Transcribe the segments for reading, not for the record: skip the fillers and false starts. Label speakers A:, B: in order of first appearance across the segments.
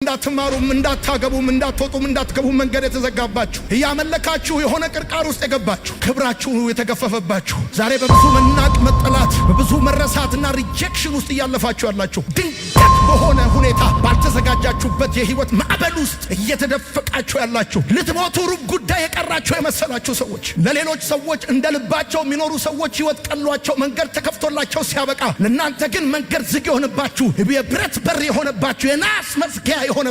A: እንዳትማሩም እንዳታገቡም እንዳትወጡም እንዳትገቡም መንገድ የተዘጋባችሁ እያመለካችሁ የሆነ ቅርቃር ውስጥ የገባችሁ ክብራችሁ የተገፈፈባችሁ ዛሬ በብዙ መናቅ መጠላት በብዙ መረሳትና ሪጀክሽን ውስጥ እያለፋችሁ ያላችሁ ድንገት በሆነ ሁኔታ ባልተዘጋጃችሁበት የህይወት ማዕበል ውስጥ እየተደፈቃችሁ ያላችሁ ልትሞቱ ሩብ ጉዳይ የቀራችሁ የመሰላችሁ ሰዎች ለሌሎች ሰዎች እንደ ልባቸው የሚኖሩ ሰዎች ህይወት ቀሏቸው መንገድ ተከፍቶላቸው ሲያበቃ ለእናንተ ግን መንገድ ዝግ የሆነባችሁ የብረት በር የሆነባችሁ የናስ መዝጊያ የሆነባችሁ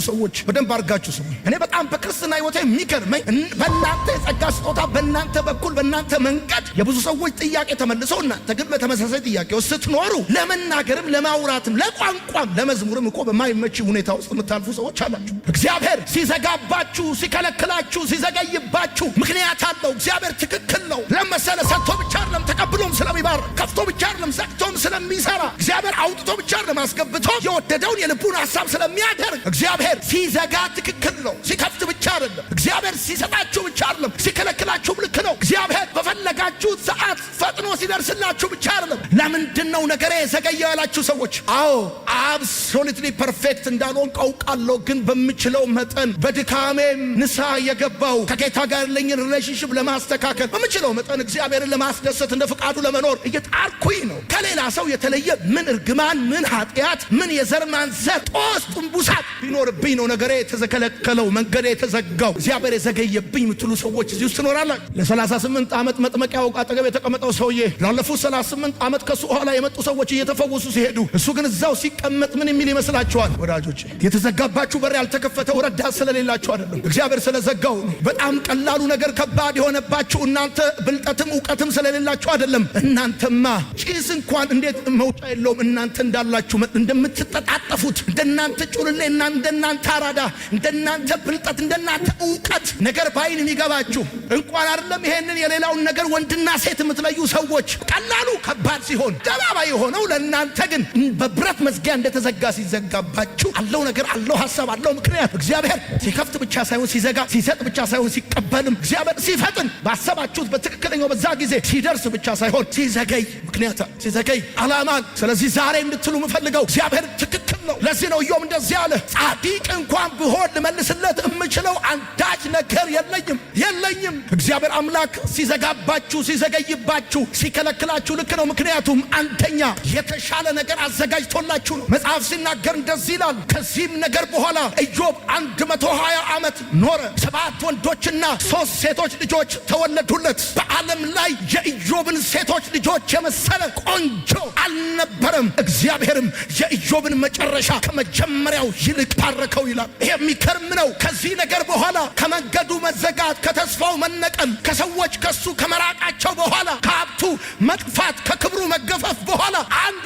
A: ሰዎች በደንብ አድርጋችሁ ስሙ። እኔ በጣም በክርስትና ህይወቴ የሚገርመኝ በእናንተ የጸጋ ስጦታ በእናንተ በኩል በእናንተ መንገድ የብዙ ሰዎች ጥያቄ ተመልሶ እናንተ ግን በተመሳሳይ ጥያቄ ውስጥ ስትኖሩ ለመናገርም ለማውራትም ለቋንቋም ለመዝሙርም እኮ በማይመች ሁኔታ ውስጥ የምታልፉ ሰዎች አላችሁ። እግዚአብሔር ሲዘጋባችሁ ሲከለክላችሁ ሲዘገይባችሁ ምክንያት አለው። እግዚአብሔር ትክክል ነው። ለመሰለ ሰጥቶ ብቻ አይደለም ተቀብሎም ስለሚባርክ ከፍቶ ብቻ አይደለም ዘግቶም ስለሚሰራ እግዚአብሔር አውጥቶ ብቻ አይደለም አስገብቶ የወደደውን የልቡን ሐሳብ ስለሚያደርግ እግዚአብሔር ሲዘጋ ትክክል ነው። ሲከፍት ብቻ አይደለም። እግዚአብሔር ሲሰጣችሁ ብቻ አይደለም ሲከለክላችሁም ልክ ነው። እግዚአብሔር በፈለጋችሁት ሰዓት ፈጥኖ ሲደርስላችሁ ብቻ አይደለም። ለምንድነው ነገሬ የዘገየው ያላችሁ ሰዎች አዎ አብሶሉትሊ ፐርፌክት እንዳልሆን አውቃለሁ። ግን በምችለው መጠን በድካሜም ንስሐ የገባው ከጌታ ጋር ያለኝን ሪሌሽንሺፕ ለማስተካከል በምችለው መጠን እግዚአብሔርን ለማስደሰት እንደ ፍቃዱ ለመኖር እየጣርኩኝ ነው። ከሌላ ሰው የተለየ ምን እርግማን ምን ኃጢአት ምን የዘር ማንዘር ጦስ ጥንቡሳት ቢኖርብኝ ነው ነገሬ የተዘከለከለው መንገዴ የተዘጋው እግዚአብሔር የዘገየብኝ ምትሉ ሰዎች እዚህ ውስጥ ትኖራላችሁ። ለ38 ዓመት መጥመቂያው አጠገብ የተቀመጠው ሰውዬ ላለፉት 38 ዓመት ከሱ ኋላ የመጡ ሰዎች እየተፈወሱ ሲሄዱ እሱ ግን እዛው ሲቀመጥ ምን የሚል ይመስላችኋል? ወዳጆቼ የተዘጋባችሁ በር ያልተከፈተው ረዳት ስለሌላችሁ አይደለም፣ እግዚአብሔር ስለዘጋው ነው። በጣም ቀላሉ ነገር ከባድ የሆነባችሁ እናንተ ብልጠትም ዕውቀትም ስለሌላችሁ አይደለም። እናንተማ ጭስ እንኳን እንዴት መውጫ የለውም። እናንተ እንዳላችሁ እንደምትጠጣጠፉት እንደናንተ ጩልሌና እንደናንተ አራዳ እንደናንተ ብልጠት እንደናንተ ዕውቀት ነገር ባይን የሚገባችሁ እንኳን አይደለም ይሄንን የሌላውን ነገር ወንድና ሴት የምትለዩ ሰዎች ቀላሉ ከባድ ሲሆን ደባባይ የሆነው ለእናንተ ግን በብረት መዝጊያ እንደተዘጋ ሲዘጋባችሁ አለው ነገር አለው ሐሳብ አለው ምክንያት። እግዚአብሔር ሲከፍት ብቻ ሳይሆን ሲዘጋ ሲሰጥ ብቻ ሳይሆን ሲቀበልም እግዚአብሔር ሲፈጥን ባሰባችሁት በትክክለኛው በዛ ጊዜ ሲደርስ ብቻ ሳይሆን ሲዘገይ ምክንያት ሲዘገይ ዓላማን። ስለዚህ ዛሬ እንድትሉ የምፈልገው እግዚአብሔር ትክክል ነው። ለዚህ ነው ኢዮብ እንደዚህ አለ፣ ጻድቅ እንኳን ብሆን ልመልስለት የምችለው አንዳች ነገር የለኝም። እግዚአብሔር አምላክ ሲዘጋባችሁ ሲዘገይባችሁ ሲከለክላችሁ ልክ ነው። ምክንያቱም አንደኛ የተሻለ ነገር አዘጋጅቶላችሁ ነው። መጽሐፍ ሲናገር እንደዚህ ይላል፣ ከዚህም ነገር በኋላ ኢዮብ 120 ዓመት ኖረ፣ 7 ወንዶችና 3 ሴቶች ልጆች ተወለዱለት። በዓለም ላይ የኢዮብን ሴቶች ልጆች የመሰለ ቆንጆ አልነበረም። እግዚአብሔርም የኢዮብን መጨረሻ ከመጀመሪያው ይልቅ ባረከው ይላል። ይሄ የሚገርም ነው። ከዚህ ነገር በኋላ ከመንገዱ መዘጋት ከተስፋው መነቀል ከሰዎች ከሱ ከመራቃቸው በኋላ ከሀብቱ መጥፋት ከክብሩ መገፈፍ በኋላ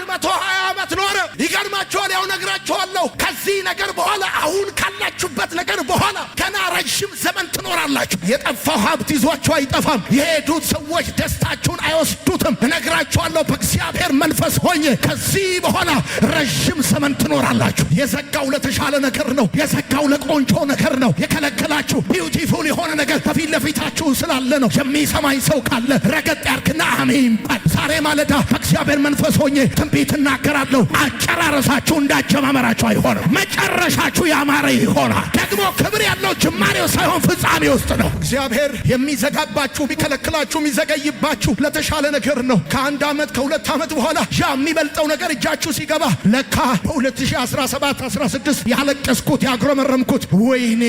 A: 120 ዓመት ኖረ። ይገርማችኋል። ያው ነግራችኋለሁ። ከዚህ ነገር በኋላ አሁን ካላችሁበት ነገር በኋላ ገና ረጅም ዘመን ትኖራላችሁ። የጠፋው ሀብት ይዟችሁ አይጠፋም። የሄዱት ሰዎች ደስታችሁን አይወስዱትም። እነግራችኋለሁ በእግዚአብሔር መንፈስ ሆኜ ከዚህ በኋላ ረጅም ዘመን ትኖራላችሁ። የዘጋው ለተሻለ ነገር ነው። የዘጋው ለቆንጆ ነገር ነው። የከለከላችሁ ቢዩቲፉል የሆነ ነገር ከፊት ለፊታችሁ ስላለ ነው። የሚሰማኝ ሰው ካለ ረገጥ ያርክና አሜን ባል። ዛሬ ማለዳ በእግዚአብሔር መንፈስ ሆኜ ትንቢት እናገራለሁ። አጨራረሳችሁ እንዳጀማመራችሁ አይሆንም። መጨረሻችሁ ያማረ ይሆናል። ደግሞ ክብር ያለው ጅማሬው ሳይሆን ፍጻሜ ውስጥ ነው። እግዚአብሔር የሚዘጋባችሁ የሚከለክላችሁ የሚዘገይባችሁ ለተሻለ ነገር ነው። ከ1 ዓመት ከ2 ዓመት በኋላ ያ የሚበልጠው ነገር እጃችሁ ሲገባ ለካ በ2017 16 ያለቀስኩት ያግረመረምኩት ወይኔ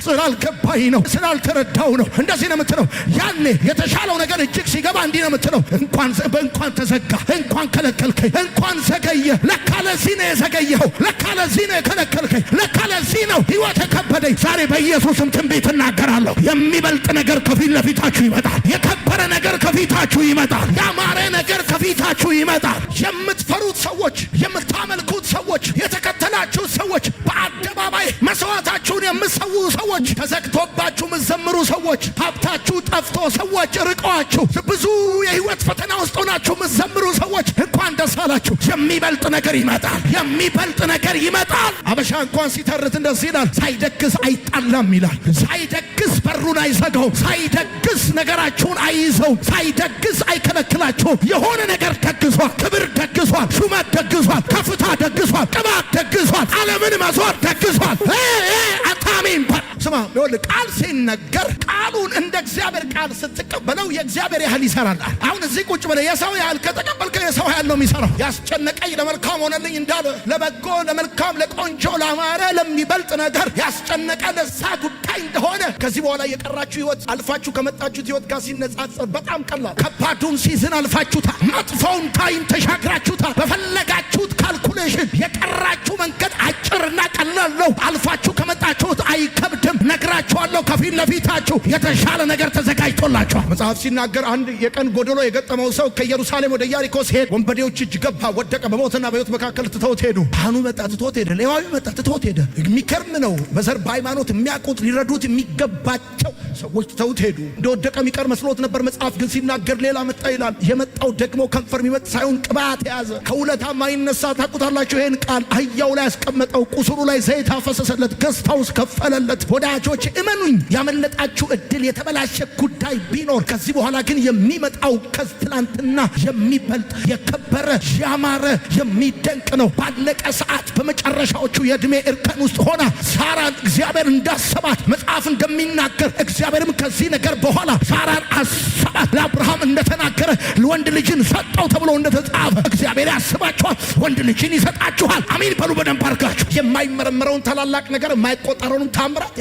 A: ስላልገባኝ ነው ስላልተረዳው ነው እንደዚህ ነው የምትለው። ያኔ የተሻለው ነገር እጅግ ሲገባ እንዲህ ነው የምትለው፣ እንኳን ተዘጋ፣ እንኳን ከለከልከኝ፣ እንኳን ዘገየ። ለካ ለዚህ ነው የዘገየኸው፣ ለካ ለዚህ ነው የከለከልከኝ፣ ለካ ለዚህ ነው ህይወት የከበደኝ። ዛሬ በኢየሱስም ትንቢት እናገራለሁ። የሚበልጥ ነገር ከፊት ለፊታችሁ ይመጣል። የከበረ ነገር ከፊታችሁ ይመጣል። ያማረ ነገር ከፊታችሁ ይመጣል። የምትፈሩት ሰዎች፣ የምታመልኩት ሰዎች፣ የተከተላችሁ ሰዎች፣ በአደባባይ መስዋዕታችሁን የምትሰዉ ሰዎች፣ ተዘግቶባችሁ የምትዘምሩ ሰዎች፣ ሀብታችሁ ጠፍቶ ሰዎች ርቀዋችሁ ብዙ የህይወት ፈተና ውስጥ ሆናችሁ የምትዘምሩ ሰዎች እንኳን ደስ አላችሁ። የሚበልጥ ነገር ይመጣል። የሚበልጥ ነገር ይመጣል። አበሻ እንኳን ሲተርት እንደዚህ ይላል፣ ሳይደግስ አይጣላም ይላል። ሳይደግስ በሩን አይዘጋው፣ ሳይደግስ ነገራችሁን አይይዘው፣ ሳይደግስ አይከለክላችሁም። የሆነ ነገር ደግሷል። ክብር ደግሷል። ሹመት ደግሷል። ከፍታ ደግሷል። ቅባት ደግሷል። ዓለምን መዞር ደግሷል። አታሚን ስማ፣ ቃል ሲነገር ቃሉን እንደ እግዚአብሔር ቃል ስትቀበለው የእግዚአብሔር ያህል ይሰራል። አሁን እዚህ ቁጭ ብለህ የሰው ያህል ከተቀበልከው የሰው ያህል ነው የሚሰራው። ያስጨነቀኝ ለመልካም ሆነልኝ እንዳለ ለበጎ፣ ለመልካም፣ ለቆንጆ፣ ለአማረ፣ ለሚበልጥ ነገር ያስጨነቀ ለዛ ጉዳይ እንደሆነ ከዚህ በኋላ የቀራችሁ ህይወት አልፋችሁ ከመጣችሁት ህይወት ጋር ሲነጻጸር በጣም ቀላል። ከባዱን ሲዝን አልፋችሁታል። መጥፎውን ታይም ተሻግራችሁታል። በፈለጋችሁት ካልኩሌሽን የቀራችሁ መንገድ አጭርና ቀላል ነው። አልፋችሁ ከመጣችሁት አይከብድም። ነግራችኋለሁ፣ ከፊት ለፊታችሁ የተሻለ ነገር ተዘጋጅቶላችኋል። መጽሐፍ ሲናገር አንድ የቀን ጎደሎ የገጠመው ሰው ከኢየሩሳሌም ወደ ኢያሪኮ ሲሄድ ወንበዴዎች እጅ ገባ፣ ወደቀ። በሞትና በሕይወት መካከል ትተውት ሄዱ። ካህኑ መጣ፣ ትተውት ሄደ። ሌዋዊው መጣ፣ ትተውት ሄደ። የሚገርም ነው። በዘር በሃይማኖት የሚያውቁት ሊረዱት የሚገባቸው ሰዎች ትተውት ሄዱ። እንደወደቀ የሚቀር መስሎት ነበር። መጽሐፍ ግን ሲናገር ሌላ መጣ ይላል። የመጣው ደግሞ ከንፈር የሚመጥ ሳይሆን ቅባት የያዘ ከውለታ ማይነሳ። ታውቁታላችሁ ይሄን ቃል። አህያው ላይ ያስቀመጠው፣ ቁስሉ ላይ ዘይት አፈሰሰለት፣ ገዝታውስ ከፈለለት። ወዳጆች እመኑኝ፣ ያመለጣችሁ እድል የተበላሸ ጉዳይ ቢኖር ከዚህ በኋላ ግን የሚመጣው ከትላንትና የሚበልጥ የከበረ ያማረ የሚደንቅ ነው። ባለቀ ሰዓት በመጨረሻዎቹ የእድሜ እርከን ውስጥ ሆና ሳራን እግዚአብሔር እንዳሰባት መጽሐፍ እንደሚናገር እግዚአብሔርም ከዚህ ነገር በኋላ ሳራን አሰባት። ለአብርሃም እንደተናገረ ወንድ ልጅን ሰጠው ተብሎ እንደተጻፈ እግዚአብሔር ያስባችኋል፣ ወንድ ልጅን ይሰጣችኋል። አሚን በሉ በደንብ አድርጋችሁ። የማይመረመረውን ታላላቅ ነገር የማይቆጠረውንም ታምራት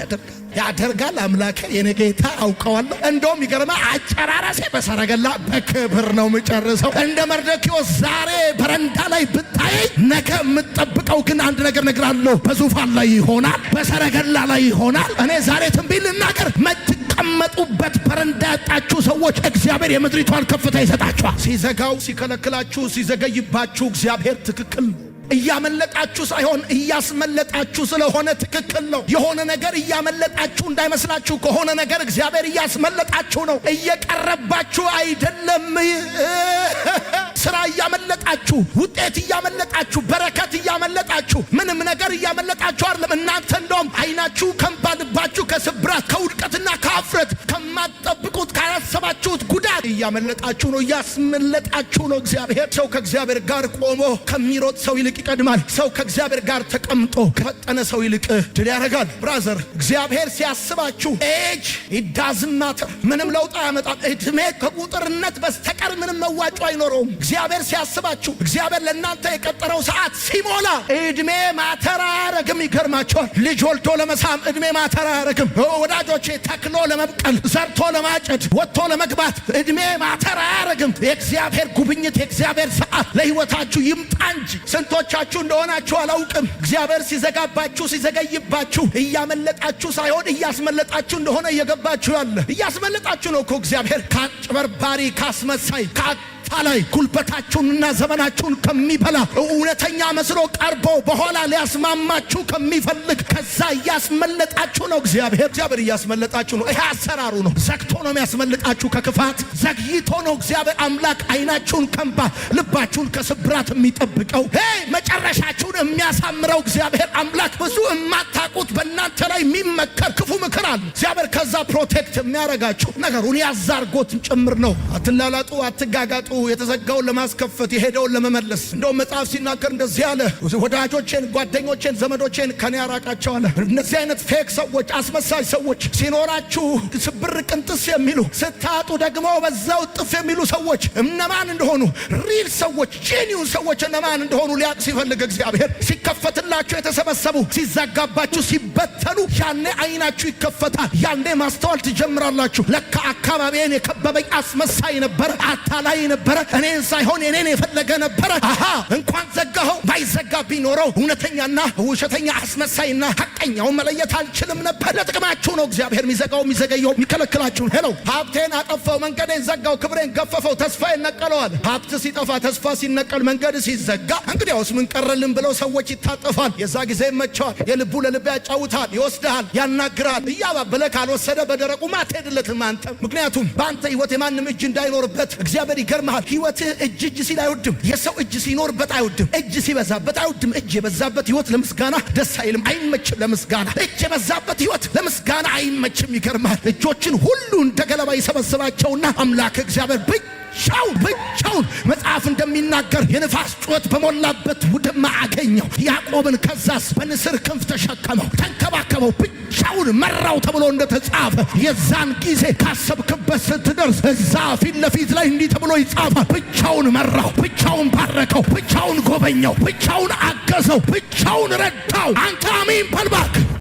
A: ያደርጋል አምላኬ የኔ ጌታ አውቀዋለሁ። እንደውም ይገርማ አጨራረሴ በሰረገላ በክብር ነው የምጨርሰው። እንደ መርዶክዮስ ዛሬ በረንዳ ላይ ብታይ ነገ የምጠብቀው ግን አንድ ነገር ነግራለሁ። በዙፋን ላይ ይሆናል፣ በሰረገላ ላይ ይሆናል። እኔ ዛሬ ትንቢት ልናገር፣ የምትቀመጡበት በረንዳ ያጣችሁ ሰዎች እግዚአብሔር የምድሪቷን ከፍታ ይሰጣችኋል። ሲዘጋው፣ ሲከለክላችሁ፣ ሲዘገይባችሁ እግዚአብሔር ትክክል ነው። እያመለጣችሁ ሳይሆን እያስመለጣችሁ ስለሆነ ትክክል ነው። የሆነ ነገር እያመለጣችሁ እንዳይመስላችሁ፣ ከሆነ ነገር እግዚአብሔር እያስመለጣችሁ ነው። እየቀረባችሁ አይደለም። ስራ እያመለጣችሁ፣ ውጤት እያመለጣችሁ፣ በረከት እያመለጣችሁ፣ ምንም ነገር እያመለጣችሁ አይደለም። እናንተ እንደውም አይናችሁ ከንባልባችሁ ከስብራት ከውድቀትና ከአፍረት ከማትጠብቁት ካላሰባችሁት ጉዳት እያመለጣችሁ ነው። እያስመለጣችሁ ነው። እግዚአብሔር ሰው ከእግዚአብሔር ጋር ቆሞ ከሚሮጥ ሰው ይልቅ ይቀድማል። ሰው ከእግዚአብሔር ጋር ተቀምጦ ከፈጠነ ሰው ይልቅ ድል ያደርጋል። ብራዘር፣ እግዚአብሔር ሲያስባችሁ ኤጅ ይዳዝማት ምንም ለውጥ አያመጣም። እድሜ ከቁጥርነት በስተቀር ምንም መዋጮ አይኖረውም። እግዚአብሔር ሲያስባችሁ፣ እግዚአብሔር ለእናንተ የቀጠረው ሰዓት ሲሞላ እድሜ ማተር አያረግም። ይገርማቸዋል። ልጅ ወልዶ ለመሳም እድሜ ማተር አያረግም። ወዳጆቼ፣ ተክሎ ለመብቀል፣ ዘርቶ ለማጨድ፣ ወጥቶ ለመግባት እድሜ ማተር አያረግም። የእግዚአብሔር ጉብኝት፣ የእግዚአብሔር ሰዓት ለሕይወታችሁ ይምጣ እንጂ ስንቶቻችሁ እንደሆናችሁ አላውቅም። እግዚአብሔር ሲዘጋባችሁ፣ ሲዘገይባችሁ እያመለጣችሁ ሳይሆን እያስመለጣችሁ እንደሆነ እየገባችሁ ያለ እያስመለጣችሁ ነው እኮ እግዚአብሔር ከአጭበርባሪ ካስመሳይ ላይ ጉልበታችሁንና ዘመናችሁን ከሚበላ እውነተኛ መስሎ ቀርቦ በኋላ ሊያስማማችሁ ከሚፈልግ ከዛ እያስመለጣችሁ ነው እግዚአብሔር እያስመለጣችሁ ነው። ይሄ አሰራሩ ነው። ዘግቶ ነው የሚያስመልጣችሁ ከክፋት፣ ዘግይቶ ነው እግዚአብሔር አምላክ አይናችሁን ከእንባ ልባችሁን ከስብራት የሚጠብቀው። መጨረሻችሁን የሚያሳምረው እግዚአብሔር አምላክ ብዙ የማታውቁት በእናንተ ላይ የሚመከር ክፉ ምክር አለ። እግዚአብሔር ከዛ ፕሮቴክት የሚያረጋችሁ ነገሩን ያዛርጎት ጭምር ነው። አትላላጡ፣ አትጋጋጡ፣ የተዘጋውን ለማስከፈት የሄደውን ለመመለስ። እንደውም መጽሐፍ ሲናገር እንደዚህ አለ፣ ወዳጆቼን፣ ጓደኞቼን፣ ዘመዶቼን ከኔ ያራቃቸው አለ። እነዚህ አይነት ፌክ ሰዎች፣ አስመሳይ ሰዎች ሲኖራችሁ ስብር ቅንጥስ የሚሉ ስታጡ ደግሞ በዛው ጥፍ የሚሉ ሰዎች እነማን እንደሆኑ፣ ሪል ሰዎች፣ ጄኒውን ሰዎች እነማን እንደሆኑ ሊያቅ ሲፈልግ እግዚአብሔር ሲከፈትላችሁ የተሰበሰቡ ሲዘጋባችሁ ሲበተኑ ያኔ አይናችሁ ይከፈታል። ያኔ ማስተዋል ትጀምራላችሁ። ለካ አካባቢዬን የከበበኝ አስመሳይ ነበረ፣ አታላይ ነበረ፣ እኔን ሳይሆን እኔን የፈለገ ነበረ። አሃ እንኳን ዘጋኸው፣ ባይዘጋ ቢኖረው እውነተኛና ውሸተኛ አስመሳይና ሐቀኛውን መለየት አልችልም ነበር። ለጥቅማችሁ ነው እግዚአብሔር የሚዘጋው የሚዘገየው የሚከለክላችሁ። ሄሎ ሀብቴን አጠፋው፣ መንገዴን ዘጋው፣ ክብሬን ገፈፈው፣ ተስፋዬን ነቀለዋል። ሀብት ሲጠፋ፣ ተስፋ ሲነቀል፣ መንገድ ሲዘጋ እንግዲያውስ ምን ቀረልን ብለው ሰዎች ይታጠፋል። የዛ ጊዜ ይመቸዋል። የልቡ ለልብ ልብ ያጫውታል፣ ይወስድሃል፣ ያናግራል። እያባበለ ካልወሰደ በደረቁ አትሄድለትም አንተ። ምክንያቱም በአንተ ህይወት የማንም እጅ እንዳይኖርበት እግዚአብሔር ይገርምሃል። ህይወትህ እጅ ሲል አይወድም። የሰው እጅ ሲኖርበት አይወድም። እጅ ሲበዛበት አይወድም። እጅ የበዛበት ህይወት ለምስጋና ደስ አይልም፣ አይመችም። ለምስጋና እጅ የበዛበት ህይወት ለምስጋና አይመችም። ይገርምሃል። እጆችን ሁሉ እንደ ገለባ ይሰበስባቸውና አምላክ እግዚአብሔር ብቻውን መጽሐፍ እንደሚናገር የንፋስ ጩኸት በሞላበት ውድማ አገኘው። ያዕቆብን ከዛስ በንስር ክንፍ ተሸከመው፣ ተንከባከበው፣ ብቻውን መራው ተብሎ እንደተጻፈ የዛን ጊዜ ካሰብክበት ስትደርስ እዛ ፊት ለፊት ላይ እንዲህ ተብሎ ይጻፋል። ብቻውን መራው፣ ብቻውን ባረከው፣ ብቻውን ጎበኘው፣ ብቻውን አገዘው፣ ብቻውን ረዳው። አንተ አሜን በል እባክህ።